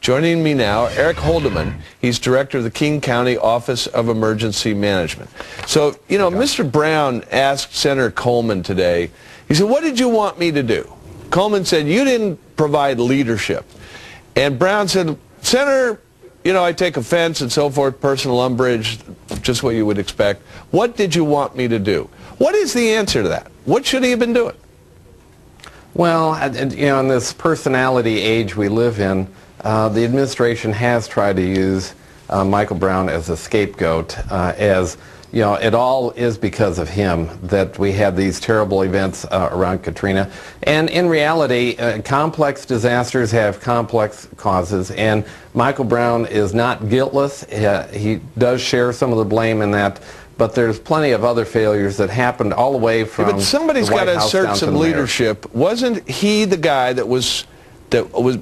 Joining me now, Eric Holdeman. He's director of the King County Office of Emergency Management. So, you know, Mr. Brown asked Senator Coleman today, he said, what did you want me to do? Coleman said, you didn't provide leadership. And Brown said, Senator, you know, I take offense and so forth, personal umbrage, just what you would expect. What did you want me to do? What is the answer to that? What should he have been doing? Well, you know, in this personality age we live in, the administration has tried to use Michael Brown as a scapegoat, as, you know, it all is because of him that we had these terrible events around Katrina. And in reality, complex disasters have complex causes, and Michael Brown is not guiltless. He does share some of the blame in that, but there's plenty of other failures that happened all the way from but somebody's got to assert some leadership. Wasn't he the guy that was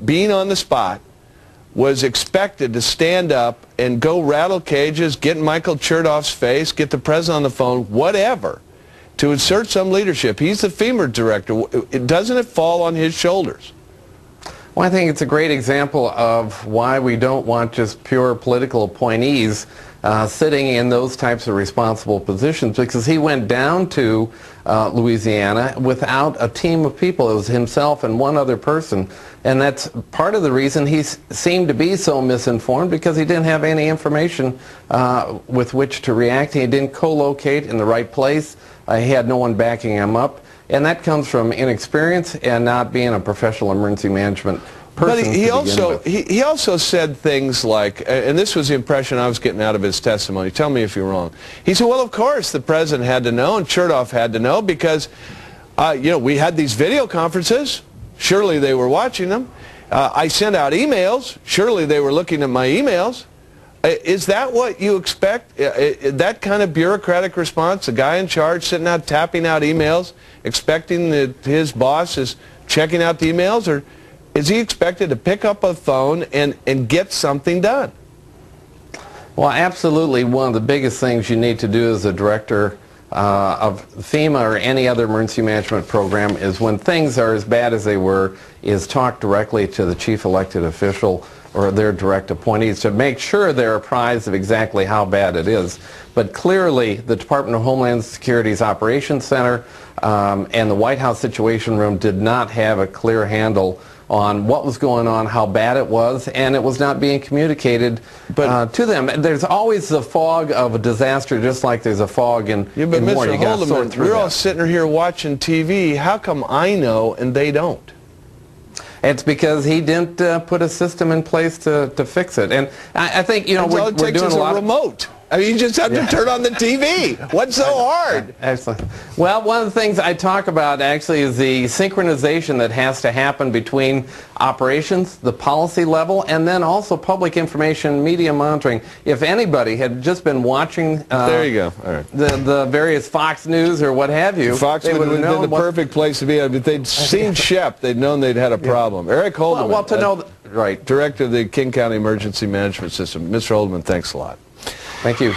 being on the spot, was expected to stand up and go rattle cages, get Michael Chertoff's face, get the president on the phone, whatever, to assert some leadership? He's the FEMA director. Doesn't it fall on his shoulders? Well, I think it's a great example of why we don't want just pure political appointees sitting in those types of responsible positions, because he went down to Louisiana without a team of people. It was himself and one other person, and that's part of the reason he seemed to be so misinformed, because he didn't have any information with which to react. He didn't co-locate in the right place. He had no one backing him up, and that comes from inexperience and not being a professional emergency management person. But he also said things like, and this was the impression I was getting out of his testimony, tell me if you're wrong. He said, well, of course the president had to know and Chertoff had to know, because you know, we had these video conferences. Surely they were watching them. I sent out emails. Surely they were looking at my emails. Is that what you expect? That kind of bureaucratic response? A guy in charge sitting out tapping out emails, expecting that his boss is checking out the emails? Or is he expected to pick up a phone and get something done? Well, absolutely. One of the biggest things you need to do as a director of FEMA or any other emergency management program is, when things are as bad as they were, is talk directly to the chief elected official or their direct appointees to make sure they're apprised of exactly how bad it is. But clearly, the Department of Homeland Security's Operations Center and the White House Situation Room did not have a clear handle on what was going on, how bad it was, and it was not being communicated to them. There's always the fog of a disaster, just like there's a fog in war. Mr. Holdeman, we're all sitting here watching TV. How come I know and they don't? It's because he didn't put a system in place to fix it. And I think, you know, we're doing a lot of remote. I mean, you just have to turn on the TV. What's so hard? Excellent. Well, one of the things I talk about actually is the synchronization that has to happen between operations, the policy level, and then also public information, media monitoring. If anybody had just been watching there you go. All right. the various Fox News or what have you, Fox would have been the perfect place to be. If they'd seen Shep, they'd known they'd had a problem. Eric Holdeman, well, to know right, director of the King County Emergency Management System. Mr. Holdeman, thanks a lot. Thank you.